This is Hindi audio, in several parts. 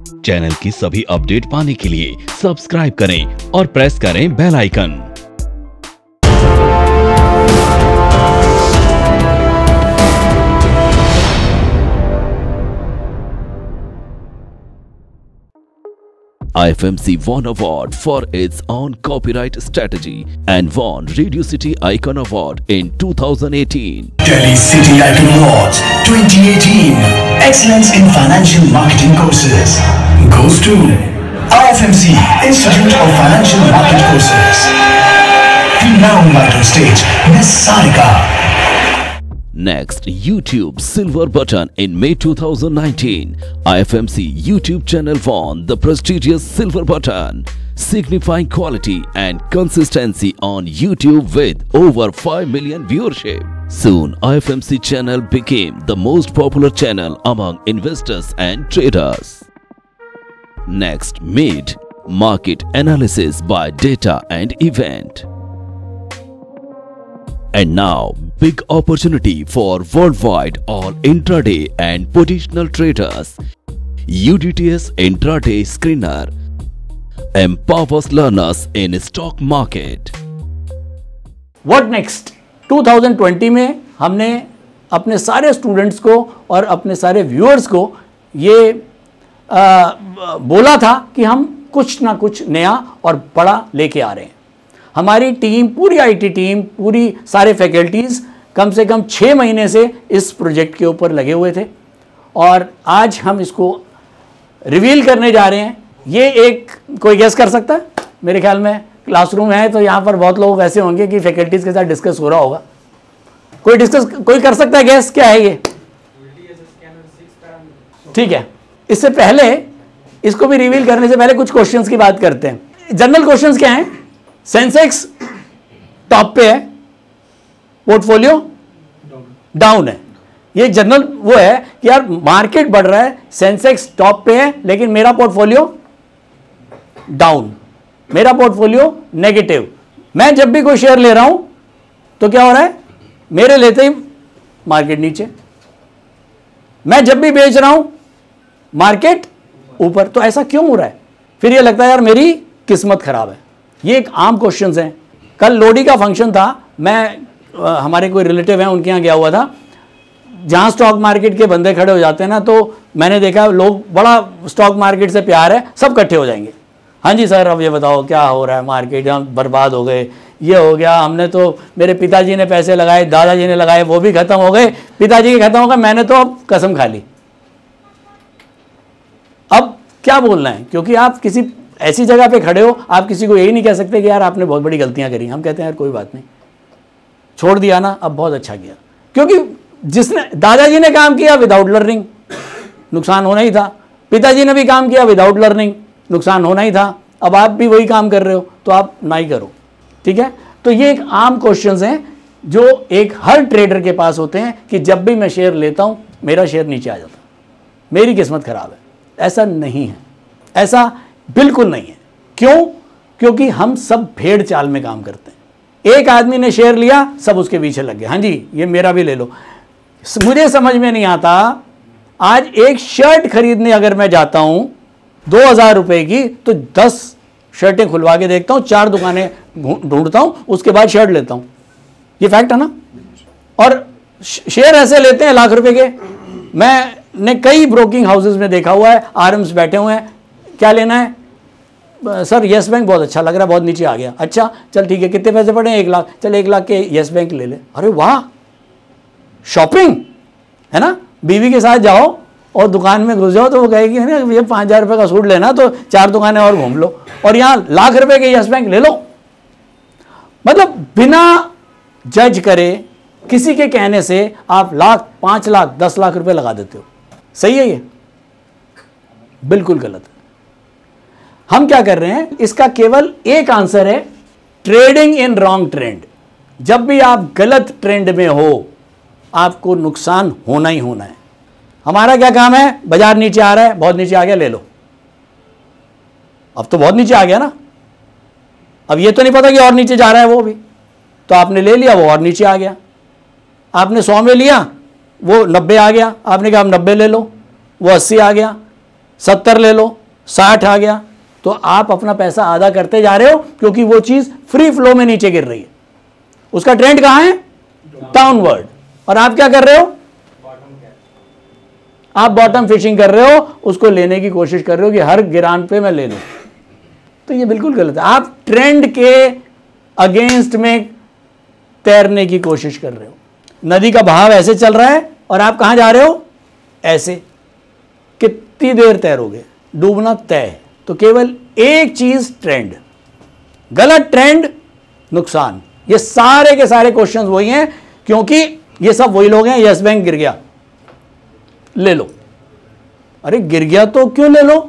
चैनल की सभी अपडेट पाने के लिए सब्सक्राइब करें और प्रेस करें bell icon. IFMC won award for its own copyright strategy and won Radio City Icon Award in 2018. Delhi City Icon Awards 2018. Excellence in Financial Marketing Courses goes to IFMC Institute of Financial Market Courses. We now invite on stage Miss Sarika. Next, YouTube Silver Button in May 2019. IFMC YouTube channel won the prestigious Silver Button, signifying quality and consistency on YouTube with over 5 million viewership. Soon, IFMC channel became the most popular channel among investors and traders. Next, Mid Market Analysis by Data and Event. And now, big opportunity for worldwide all intraday and positional traders. UDTS Intraday Screener empowers learners in stock market. What next? 2020 में हमने अपने सारे स्टूडेंट्स को और अपने सारे व्यूअर्स को ये बोला था कि हम कुछ ना कुछ नया और बड़ा लेके आ रहे हैं। हमारी टीम, पूरी आईटी टीम, पूरी सारे फैकल्टीज़ कम से कम 6 महीने से इस प्रोजेक्ट के ऊपर लगे हुए थे और आज हम इसको रिवील करने जा रहे हैं। ये एक कोई गेस कर सकता है? मेरे ख्याल में क्लासरूम है तो यहाँ पर बहुत लोग ऐसे होंगे कि फैकल्टीज़ के साथ डिस्कस हो रहा होगा। कोई कर सकता है गेस? क्या है ये? ठीक है, इससे पहले इसको भी रिवील करने से पहले कुछ क्वेश्चंस की बात करते हैं। जनरल क्वेश्चंस क्या हैं? सेंसेक्स टॉप पे है, पोर्टफोलियो डाउन है। ये जनरल वो है कि यार मार्केट बढ़ रहा है, सेंसेक्स टॉप पे है, लेकिन मेरा पोर्टफोलियो डाउन, मेरा पोर्टफोलियो नेगेटिव। मैं जब भी कोई शेयर ले रहा हूं तो क्या हो रहा है? मेरे लेते ही मार्केट नीचे, मैं जब भी बेच रहा हूं मार्केट ऊपर। तो ऐसा क्यों हो रहा है? फिर ये लगता है यार मेरी किस्मत खराब है। ये एक आम क्वेश्चंस हैं। कल लोडी का फंक्शन था, मैं हमारे कोई रिलेटिव हैं उनके यहाँ गया हुआ था। जहाँ स्टॉक मार्केट के बंदे खड़े हो जाते हैं ना, तो मैंने देखा लोग, बड़ा स्टॉक मार्केट से प्यार है, सब इकट्ठे हो जाएंगे। हाँ जी सर, अब ये बताओ क्या हो रहा है, मार्केट हम बर्बाद हो गए, ये हो गया, हमने तो, मेरे पिताजी ने पैसे लगाए, दादाजी ने लगाए, वो भी खत्म हो गए, पिताजी के खत्म हो गए, मैंने तो अब कसम खा ली। अब क्या बोलना है? क्योंकि आप किसी ऐसी जगह पे खड़े हो, आप किसी को यही नहीं कह सकते कि यार आपने बहुत बड़ी गलतियां करी। हम कहते हैं यार कोई बात नहीं, छोड़ दिया ना, अब बहुत अच्छा किया। क्योंकि जिसने, दादाजी ने काम किया विदाउट लर्निंग, नुकसान होना ही था। पिताजी ने भी काम किया विदाउट लर्निंग, नुकसान होना ही था। अब आप भी वही काम कर रहे हो तो आप ना ही करो। ठीक है, तो ये एक आम क्वेश्चंस हैं जो एक हर ट्रेडर के पास होते हैं कि जब भी मैं शेयर लेता हूं मेरा शेयर नीचे आ जाता, मेरी किस्मत खराब है। ऐसा नहीं है, ऐसा बिल्कुल नहीं है। क्यों? क्योंकि हम सब भेड़ चाल में काम करते हैं। एक आदमी ने शेयर लिया, सब उसके पीछे लग गए, हाँ जी ये मेरा भी ले लो। मुझे समझ में नहीं आता, आज एक शर्ट खरीदने अगर मैं जाता हूं 2000 रुपए की, तो 10 शर्टें खुलवा के देखता हूं, 4 दुकानें ढूंढता हूं, उसके बाद शर्ट लेता हूं। ये फैक्ट है ना? और शेयर ऐसे लेते हैं लाख रुपए के। मैंने कई ब्रोकिंग हाउसेज में देखा हुआ है, आरएम्स बैठे हुए हैं, क्या लेना है सर? येस बैंक बहुत अच्छा लग रहा है, बहुत नीचे आ गया। अच्छा चल ठीक है, कितने पैसे पड़े हैं? 1 लाख। चल 1 लाख के येस बैंक ले ले। अरे वाह, शॉपिंग है ना? बीवी के साथ जाओ और दुकान में घुस जाओ तो वो कहेगी ना ये 5000 रुपये का सूट लेना, तो 4 दुकानें और घूम लो, और यहाँ लाख रुपए के येस बैंक ले लो। मतलब बिना जज करे, किसी के कहने से आप लाख, 5 लाख, 10 लाख रुपए लगा देते हो। सही है? ये बिल्कुल गलत है। हम क्या कर रहे हैं? इसका केवल एक आंसर है, ट्रेडिंग इन रॉन्ग ट्रेंड। जब भी आप गलत ट्रेंड में हो, आपको नुकसान होना ही होना है। हमारा क्या काम है? बाजार नीचे आ रहा है, बहुत नीचे आ गया, ले लो। अब तो बहुत नीचे आ गया ना, अब ये तो नहीं पता कि और नीचे जा रहा है वो भी, तो आपने ले लिया, वो और नीचे आ गया। आपने 100 में लिया, वो 90 आ गया, आपने कहा हम 90 ले लो, वो 80 आ गया। 70 ले लो, 60 आ गया, तो आप अपना पैसा आधा करते जा रहे हो, क्योंकि वो चीज फ्री फ्लो में नीचे गिर रही है। उसका ट्रेंड कहां है? डाउनवर्ड। और आप क्या कर रहे हो? आप बॉटम फिशिंग कर रहे हो, उसको लेने की कोशिश कर रहे हो कि हर गिरान पे मैं ले लूं। तो ये बिल्कुल गलत है। आप ट्रेंड के अगेंस्ट में तैरने की कोशिश कर रहे हो। नदी का बहाव ऐसे चल रहा है और आप कहां जा रहे हो? ऐसे। कितनी देर तैरोगे? डूबना तय है। तो केवल एक चीज, ट्रेंड। गलत ट्रेंड, नुकसान। ये सारे के सारे क्वेश्चंस वही हैं, क्योंकि ये सब वही लोग हैं। यस बैंक गिर गया, ले लो। अरे गिर गया तो क्यों ले लो?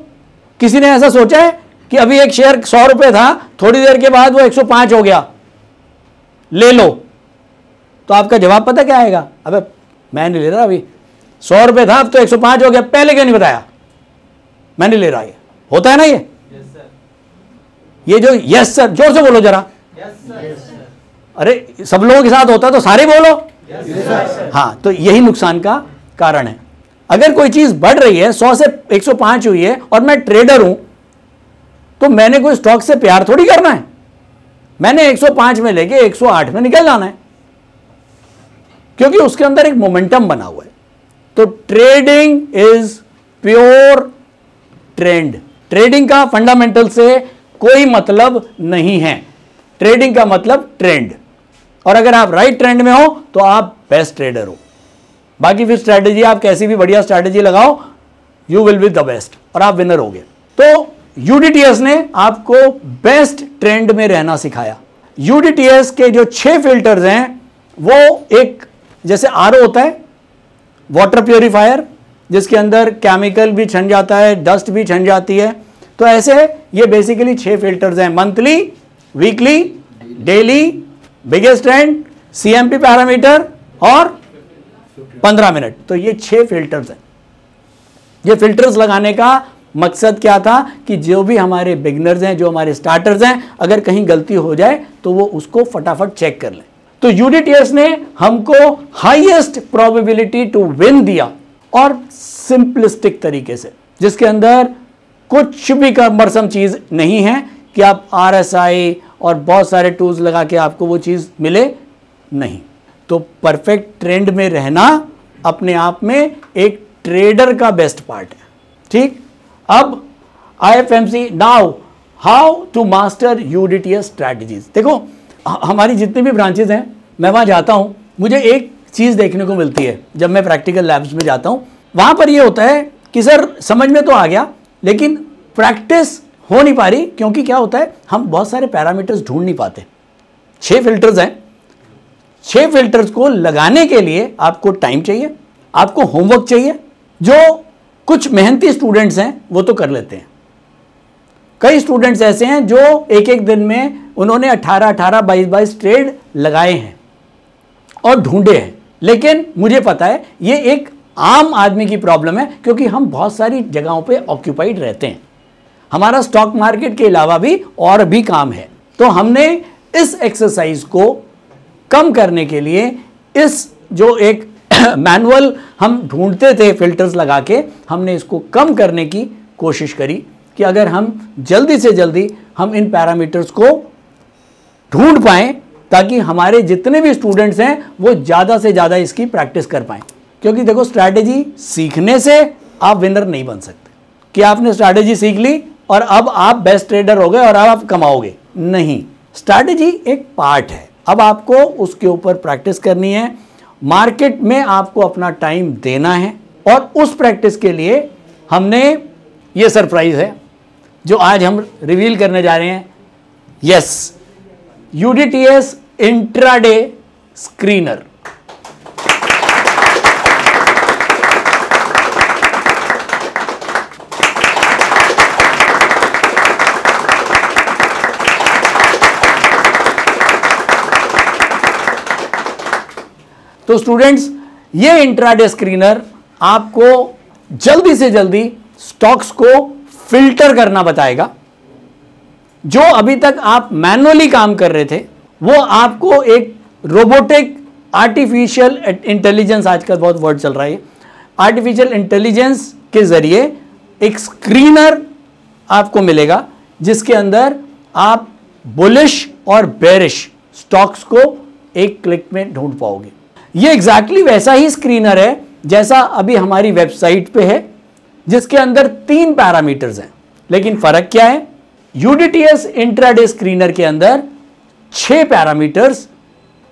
किसी ने ऐसा सोचा है कि अभी एक शेयर 100 रुपए था, थोड़ी देर के बाद वो 105 हो गया, ले लो? तो आपका जवाब पता क्या आएगा? अबे मैं नहीं ले रहा, अभी 100 रुपए था, अब तो 105 हो गया, पहले क्यों नहीं बताया? मैं नहीं ले रहा। ये होता है ना? ये जो यस सर, जोर से बोलो जरा। अरे सब लोगों के साथ होता है तो सारे बोलो। हाँ, तो यही नुकसान का कारण है। अगर कोई चीज बढ़ रही है, 100 से 105 हुई है और मैं ट्रेडर हूं, तो मैंने कोई स्टॉक से प्यार थोड़ी करना है। मैंने 105 में लेके 108 में निकल जाना है, क्योंकि उसके अंदर एक मोमेंटम बना हुआ है। तो trading is pure trend. Trading का फंडामेंटल से कोई मतलब नहीं है। ट्रेडिंग का मतलब ट्रेंड। और अगर आप राइट ट्रेंड में हो तो आप बेस्ट ट्रेडर हो। बाकी फिर स्ट्रैटेजी, आप कैसी भी बढ़िया स्ट्रैटेजी लगाओ, you will be the best और आप विनर होगे। तो यूडीटीएस ने आपको बेस्ट ट्रेंड में रहना सिखाया। यूडीटीएस के जो 6 फिल्टर्स हैं, वो एक जैसे आरओ होता है, वाटर प्योरीफायर, जिसके अंदर केमिकल भी छन जाता है, डस्ट भी छन जाती है। तो ऐसे ये बेसिकली 6 फिल्टर्स हैं: monthly, weekly, daily, biggest trend, CMP parameter और 15 मिनट। तो ये 6 फिल्टर्स हैं। ये फिल्टर्स लगाने का मकसद क्या था कि जो भी हमारे बिगनर्स हैं, जो हमारे स्टार्टर्स हैं, अगर कहीं गलती हो जाए तो वो उसको फटाफट चेक कर लें। तो यूडीटीएस ने हमको हाईएस्ट प्रोबेबिलिटी टू विन दिया, और सिंपलिस्टिक तरीके से, जिसके अंदर कुछ भी कमरसम चीज नहीं है कि आप आरएसआई और बहुत सारे टूल्स लगा के आपको वो चीज मिले, नहीं। तो परफेक्ट ट्रेंड में रहना अपने आप में एक ट्रेडर का बेस्ट पार्ट है। ठीक, अब IFMC, now how to master UDTS strategies. देखो, हमारी जितनी भी ब्रांचेज हैं, मैं वहां जाता हूं, मुझे एक चीज देखने को मिलती है जब मैं प्रैक्टिकल लैब्स में जाता हूं। वहां पर ये होता है कि सर समझ में तो आ गया, लेकिन प्रैक्टिस हो नहीं पा रही। क्योंकि क्या होता है, हम बहुत सारे पैरामीटर्स ढूंढ नहीं पाते। 6 फिल्टर्स हैं, 6 फिल्टर्स को लगाने के लिए आपको टाइम चाहिए, आपको होमवर्क चाहिए। जो कुछ मेहनती स्टूडेंट्स हैं वो तो कर लेते हैं। कई स्टूडेंट्स ऐसे हैं जो एक एक दिन में उन्होंने 18-18, 22-22 ट्रेड लगाए हैं और ढूंढे हैं। लेकिन मुझे पता है ये एक आम आदमी की प्रॉब्लम है, क्योंकि हम बहुत सारी जगहों पे ऑक्यूपाइड रहते हैं। हमारा स्टॉक मार्केट के अलावा भी और भी काम है। तो हमने इस एक्सरसाइज को कम करने के लिए, इस जो एक मैनुअल हम ढूंढते थे फिल्टर्स लगा के, हमने इसको कम करने की कोशिश करी कि अगर हम जल्दी से जल्दी हम इन पैरामीटर्स को ढूंढ पाएं, ताकि हमारे जितने भी स्टूडेंट्स हैं वो ज़्यादा से ज़्यादा इसकी प्रैक्टिस कर पाएं। क्योंकि देखो, स्ट्रैटेजी सीखने से आप विनर नहीं बन सकते कि आपने स्ट्रैटेजी सीख ली और अब आप बेस्ट ट्रेडर हो गए और अब आप कमाओगे। नहीं, स्ट्रैटेजी एक पार्ट है। अब आपको उसके ऊपर प्रैक्टिस करनी है, मार्केट में आपको अपना टाइम देना है। और उस प्रैक्टिस के लिए हमने, ये सरप्राइज है जो आज हम रिवील करने जा रहे हैं। Yes, UDTS intraday screener. तो स्टूडेंट्स, ये इंट्राडे स्क्रीनर आपको जल्दी से जल्दी स्टॉक्स को फिल्टर करना बताएगा। जो अभी तक आप मैनुअली काम कर रहे थे, वो आपको एक रोबोटिक, आर्टिफिशियल इंटेलिजेंस, आजकल बहुत वर्ड चल रहा है, आर्टिफिशियल इंटेलिजेंस के जरिए एक स्क्रीनर आपको मिलेगा जिसके अंदर आप बुलिश और बेरिश स्टॉक्स को एक क्लिक में ढूंढ पाओगे। ये एग्जैक्टली वैसा ही स्क्रीनर है जैसा अभी हमारी वेबसाइट पे है, जिसके अंदर 3 पैरामीटर्स हैं। लेकिन फर्क क्या है? यूडीटीएस इंट्राडे स्क्रीनर के अंदर 6 पैरामीटर्स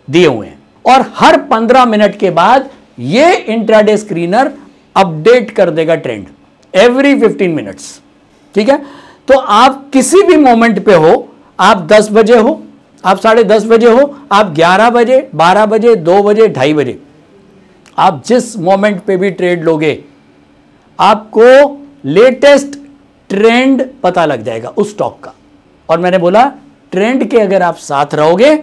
दिए हुए हैं और हर 15 मिनट के बाद ये इंट्राडे स्क्रीनर अपडेट कर देगा ट्रेंड एवरी 15 मिनट्स। ठीक है, तो आप किसी भी मोमेंट पे हो, आप 10 बजे हो, आप 10:30 बजे हो, आप 11 बजे, 12 बजे, 2 बजे, 2:30 बजे, आप जिस मोमेंट पे भी ट्रेड लोगे आपको लेटेस्ट ट्रेंड पता लग जाएगा उस स्टॉक का। और मैंने बोला ट्रेंड के अगर आप साथ रहोगे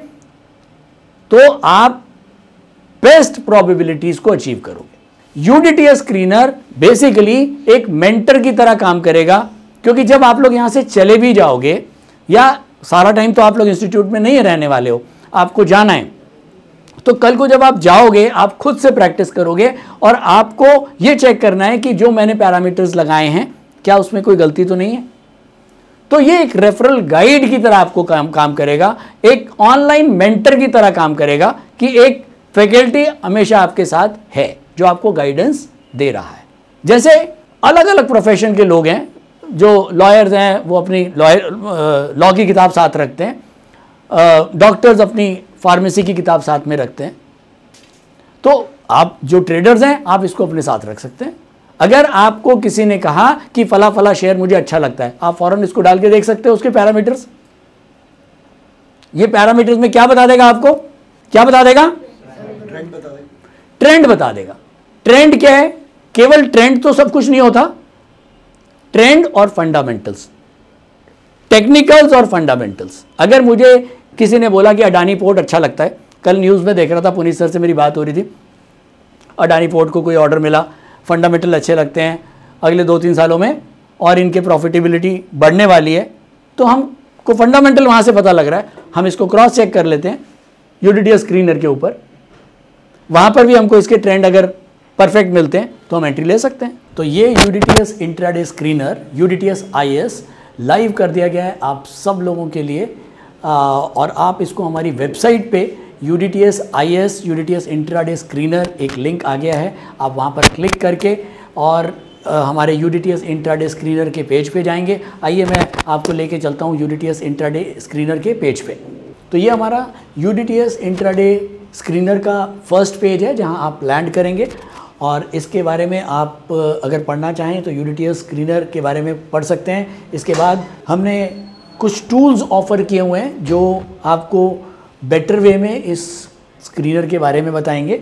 तो आप बेस्ट प्रोबेबिलिटीज को अचीव करोगे। यूडीटीएस स्क्रीनर बेसिकली एक मेंटर की तरह काम करेगा, क्योंकि जब आप लोग यहां से चले भी जाओगे, या सारा टाइम तो आप लोग इंस्टीट्यूट में नहीं रहने वाले हो, आपको जाना है, तो कल को जब आप जाओगे आप खुद से प्रैक्टिस करोगे और आपको यह चेक करना है कि जो मैंने पैरामीटर्स लगाए हैं क्या उसमें कोई गलती तो नहीं है। तो ये एक रेफरल गाइड की तरह आपको काम करेगा, एक ऑनलाइन मेंटर की तरह काम करेगा कि एक फैकल्टी हमेशा आपके साथ है जो आपको गाइडेंस दे रहा है। जैसे अलग अलग प्रोफेशन के लोग हैं, जो लॉयर्स हैं वो अपनी लॉ की किताब साथ रखते हैं, डॉक्टर्स अपनी फार्मेसी की किताब साथ में रखते हैं, तो आप जो ट्रेडर्स हैं आप इसको अपने साथ रख सकते हैं। अगर आपको किसी ने कहा कि फला फला शेयर मुझे अच्छा लगता है, आप फौरन इसको डाल के देख सकते हो उसके पैरामीटर्स। ये पैरामीटर्स में क्या बता देगा आपको? क्या बता देगा? ट्रेंड बता देगा। ट्रेंड क्या है? केवल ट्रेंड तो सब कुछ नहीं होता, ट्रेंड और फंडामेंटल्स, टेक्निकल्स और फंडामेंटल्स। अगर मुझे किसी ने बोला कि अडानी पोर्ट अच्छा लगता है, कल न्यूज़ में देख रहा था, पुनीत सर से मेरी बात हो रही थी, अडानी पोर्ट को कोई ऑर्डर मिला, फंडामेंटल अच्छे लगते हैं अगले 2-3 सालों में और इनके प्रॉफिटेबिलिटी बढ़ने वाली है, तो हमको फंडामेंटल वहाँ से पता लग रहा है, हम इसको क्रॉस चेक कर लेते हैं यूडीटीएस स्क्रीनर के ऊपर, वहाँ पर भी हमको इसके ट्रेंड अगर परफेक्ट मिलते हैं तो हम एंट्री ले सकते हैं। तो ये UDTS intraday screener UDTS IAS live कर दिया गया है आप सब लोगों के लिए, और आप इसको हमारी वेबसाइट पे UDTS IAS UDTS intraday screener एक लिंक आ गया है, आप वहाँ पर क्लिक करके और हमारे यूडीटीएस इंट्राडे स्क्रीनर के पेज पे जाएंगे। आइए मैं आपको लेके चलता हूँ यूडीटीएस इंट्राडे स्क्रीनर के पेज पे। तो ये हमारा यूडीटीएस इंट्राडे स्क्रीनर का फर्स्ट पेज है जहाँ आप लैंड करेंगे, और इसके बारे में आप अगर पढ़ना चाहें तो यूडीटीएस स्क्रीनर के बारे में पढ़ सकते हैं। इसके बाद हमने कुछ टूल्स ऑफ़र किए हुए हैं जो आपको बेटर वे में इस स्क्रीनर के बारे में बताएंगे।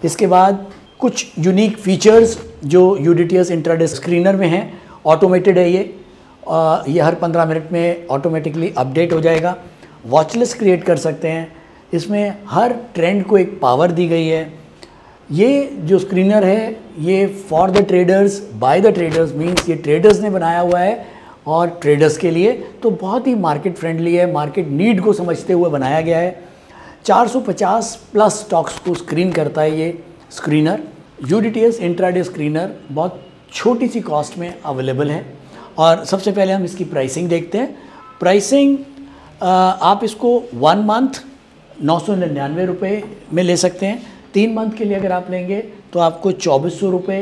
इसके बाद कुछ यूनिक फीचर्स जो यूडीटीएस इंट्राडे स्क्रीनर में हैं, ऑटोमेटेड है ये हर 15 मिनट में ऑटोमेटिकली अपडेट हो जाएगा। वॉच लिस्ट क्रिएट कर सकते हैं, इसमें हर ट्रेंड को एक पावर दी गई है। ये जो स्क्रीनर है ये for the traders by the traders, means ये ट्रेडर्स ने बनाया हुआ है और ट्रेडर्स के लिए, तो बहुत ही मार्केट फ्रेंडली है, मार्केट नीड को समझते हुए बनाया गया है। 450 प्लस स्टॉक्स को स्क्रीन करता है ये स्क्रीनर। यूडीटीएस इंट्राडे स्क्रीनर बहुत छोटी सी कॉस्ट में अवेलेबल है, और सबसे पहले हम इसकी प्राइसिंग देखते हैं। प्राइसिंग आप इसको 1 मंथ 999 रुपये में ले सकते हैं। 3 मंथ के लिए अगर आप लेंगे तो आपको 2400 रुपये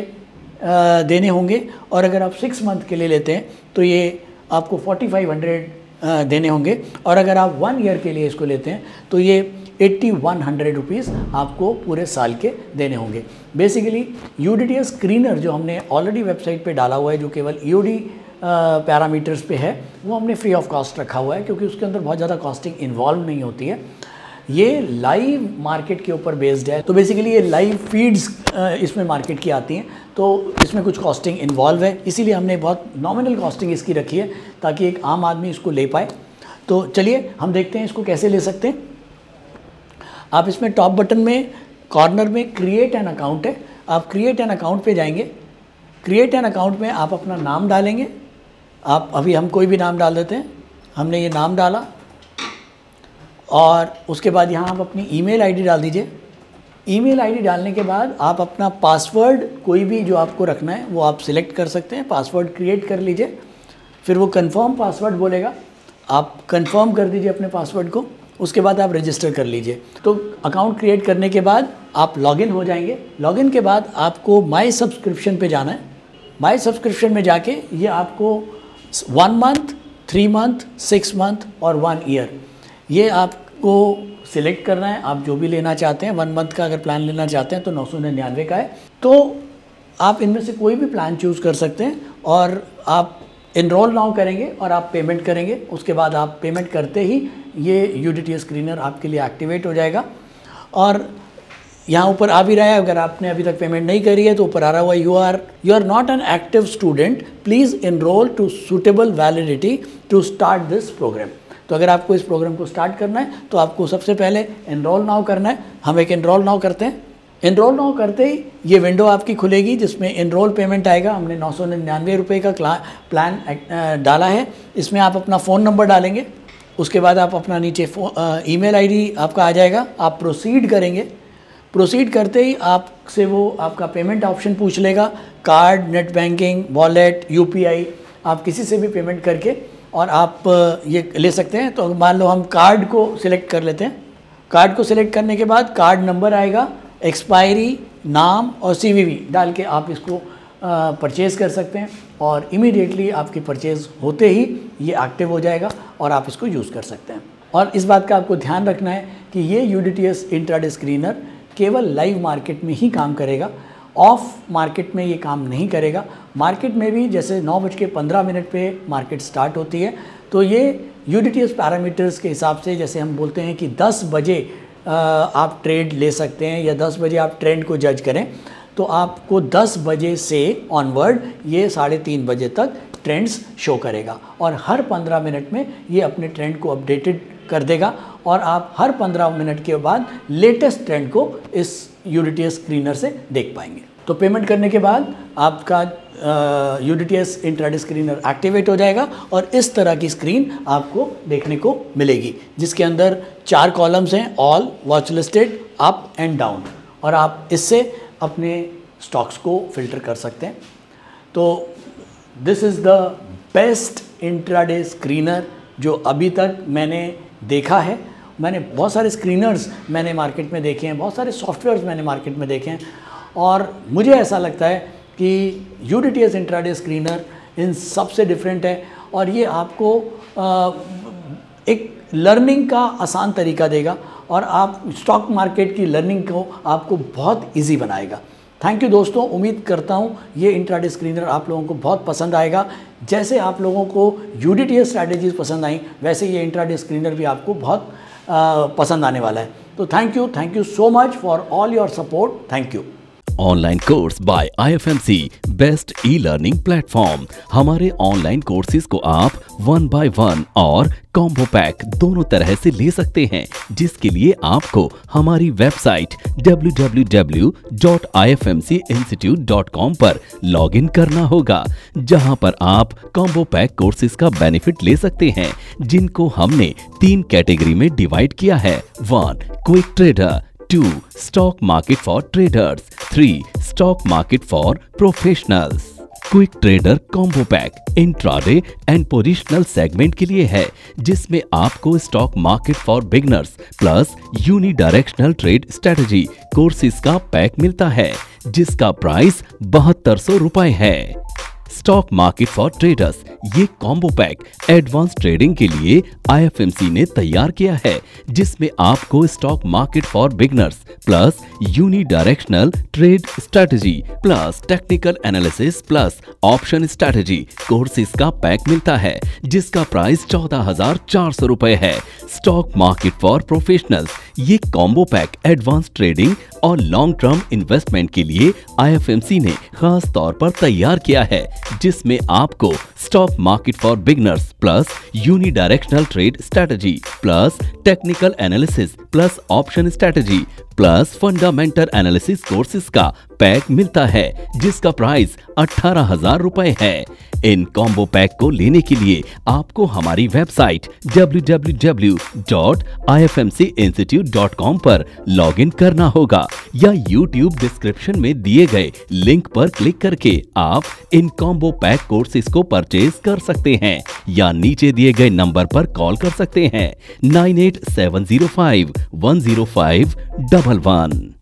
देने होंगे, और अगर आप 6 मंथ के लिए लेते हैं तो ये आपको 4500 देने होंगे, और अगर आप 1 ईयर के लिए इसको लेते हैं तो ये 8100 रुपीज़ आपको पूरे साल के देने होंगे। बेसिकली यूडीटीएस स्क्रीनर जो हमने ऑलरेडी वेबसाइट पे डाला हुआ है, जो केवल ईओडी पैरामीटर्स पे है, वो हमने फ्री ऑफ कॉस्ट रखा हुआ है, क्योंकि उसके अंदर बहुत ज़्यादा कॉस्टिंग इन्वॉल्व नहीं होती है। ये लाइव मार्केट के ऊपर बेस्ड है, तो बेसिकली ये लाइव फीड्स इसमें मार्केट की आती हैं, तो इसमें कुछ कॉस्टिंग इन्वॉल्व है, इसीलिए हमने बहुत नॉमिनल कॉस्टिंग इसकी रखी है ताकि एक आम आदमी इसको ले पाए। तो चलिए हम देखते हैं इसको कैसे ले सकते हैं। आप इसमें टॉप बटन में कॉर्नर में क्रिएट एन अकाउंट है, आप क्रिएट एन अकाउंट पे जाएंगे। क्रिएट एन अकाउंट में आप अपना नाम डालेंगे। आप अभी हम कोई भी नाम डाल देते हैं, हमने ये नाम डाला, और उसके बाद यहाँ आप अपनी ईमेल आईडी डाल दीजिए। ईमेल आईडी डालने के बाद आप अपना पासवर्ड कोई भी जो आपको रखना है वो आप सिलेक्ट कर सकते हैं, पासवर्ड क्रिएट कर लीजिए, फिर वो कंफर्म पासवर्ड बोलेगा, आप कंफर्म कर दीजिए अपने पासवर्ड को, उसके बाद आप रजिस्टर कर लीजिए। तो अकाउंट क्रिएट करने के बाद आप लॉगिन हो जाएंगे। लॉगिन के बाद आपको माई सब्सक्रिप्शन पे जाना है। माई सब्सक्रिप्शन में जाके ये आपको 1 मंथ, 3 मंथ, 6 मंथ और 1 ईयर ये आपको सिलेक्ट करना है। आप जो भी लेना चाहते हैं, 1 मंथ का अगर प्लान लेना चाहते हैं तो 999 का है, तो आप इनमें से कोई भी प्लान चूज़ कर सकते हैं और आप इनरोल नाउ करेंगे और आप पेमेंट करेंगे। उसके बाद आप पेमेंट करते ही ये UDTS स्क्रीनर आपके लिए एक्टिवेट हो जाएगा। और यहाँ ऊपर आ भी रहा है, अगर आपने अभी तक पेमेंट नहीं करी है तो ऊपर आ रहा हुआ you are not an active student, please enrol to suitable validity to start this programme. तो अगर आपको इस प्रोग्राम को स्टार्ट करना है तो आपको सबसे पहले इनरोल नाउ करना है। हम एक इनरोल नाउ करते हैं। इनरोल नाउ करते ही ये विंडो आपकी खुलेगी जिसमें इनरोल पेमेंट आएगा। हमने 999 रुपये का प्लान डाला है। इसमें आप अपना फ़ोन नंबर डालेंगे, उसके बाद आप अपना नीचे ईमेल आईडी आपका आ जाएगा, आप प्रोसीड करेंगे। प्रोसीड करते ही आपसे वो आपका पेमेंट ऑप्शन पूछ लेगा, card, net banking, wallet, UPI, आप किसी से भी पेमेंट करके और आप ये ले सकते हैं। तो मान लो हम कार्ड को सिलेक्ट कर लेते हैं। कार्ड को सिलेक्ट करने के बाद कार्ड नंबर आएगा, एक्सपायरी, नाम और CVV डाल के आप इसको परचेज़ कर सकते हैं और इमीडिएटली आपकी परचेज़ होते ही ये एक्टिव हो जाएगा और आप इसको यूज़ कर सकते हैं। और इस बात का आपको ध्यान रखना है कि ये UDTS इंट्राडे स्क्रीनर केवल लाइव मार्केट में ही काम करेगा, ऑफ मार्केट में ये काम नहीं करेगा। मार्केट में भी जैसे 9:15 पे मार्केट स्टार्ट होती है तो ये UDTS पैरामीटर्स के हिसाब से, जैसे हम बोलते हैं कि 10 बजे आप ट्रेड ले सकते हैं या 10 बजे आप ट्रेंड को जज करें, तो आपको 10 बजे से ऑनवर्ड ये 3:30 बजे तक ट्रेंड्स शो करेगा और हर 15 मिनट में ये अपने ट्रेंड को अपडेटेड कर देगा और आप हर 15 मिनट के बाद लेटेस्ट ट्रेंड को इस UDTS स्क्रीनर से देख पाएंगे। तो पेमेंट करने के बाद आपका UDTS इंट्राडे स्क्रीनर एक्टिवेट हो जाएगा और इस तरह की स्क्रीन आपको देखने को मिलेगी जिसके अंदर 4 कॉलम्स हैं, all, watch listed, up and down, और आप इससे अपने स्टॉक्स को फिल्टर कर सकते हैं। तो this is the best intraday screener जो अभी तक मैंने देखा है। मैंने बहुत सारे स्क्रीनर्स मैंने मार्केट में देखे हैं, बहुत सारे सॉफ्टवेयर्स मैंने मार्केट में देखे हैं और मुझे ऐसा लगता है कि UDTS इंट्राडे स्क्रीनर इन सबसे डिफरेंट है और ये आपको एक लर्निंग का आसान तरीका देगा और आप स्टॉक मार्केट की लर्निंग को आपको बहुत इजी बनाएगा। थैंक यू दोस्तों, उम्मीद करता हूँ ये इंट्राडे स्क्रीनर आप लोगों को बहुत पसंद आएगा। जैसे आप लोगों को UDTS स्ट्रैटेजीज पसंद आई वैसे ये इंट्राडे स्क्रीनर भी आपको बहुत पसंद आने वाला है। तो thank you so much for all your support. Thank you. Online course by IFMC best e-learning platform. हमारे ऑनलाइन कोर्सेज को आप 1 by 1 और कॉम्बो पैक दोनों तरह से ले सकते हैं, जिसके लिए आपको हमारी वेबसाइट www.ifmcinstitute.com पर लॉगिन करना होगा, जहां पर आप कॉम्बो पैक कोर्सेज का बेनिफिट ले सकते हैं, जिनको हमने 3 कैटेगरी में डिवाइड किया है। 1 quick trader, 2 stock market for traders, 3 stock market for professionals. Quick trader combo pack intraday and positional segment के लिए है, जिसमें आपको stock market for beginners plus unidirectional trade strategy courses का पैक मिलता है, जिसका प्राइस 7200 रुपए है। स्टॉक मार्केट फॉर ट्रेडर्स ये कॉम्बो पैक एडवांस ट्रेडिंग के लिए IFMC ने तैयार किया है, जिसमें आपको stock market for beginners plus unidirectional trade strategy plus technical analysis plus option strategy courses का पैक मिलता है, जिसका प्राइस 14,400 रुपए है। स्टॉक मार्केट फॉर प्रोफेशनल्स ये कॉम्बो पैक एडवांस ट्रेडिंग और लॉन्ग टर्म इन्वेस्टमेंट के लिए IFMC ने खास तौर पर तैयार किया है, जिसमें आपको stock market for beginners plus unidirectional trade strategy plus technical analysis plus option strategy plus fundamental analysis courses का पैक मिलता है, जिसका प्राइस 18,000 रुपए है। इन कॉम्बो पैक को लेने के लिए आपको हमारी वेबसाइट www.ifmcinstitute.com पर लॉगिन करना होगा या YouTube डिस्क्रिप्शन में दिए गए लिंक पर क्लिक करके आप इन कॉम्बो पैक कोर्सेज को परचेज कर सकते हैं या नीचे दिए गए नंबर पर कॉल कर सकते हैं 9870510511।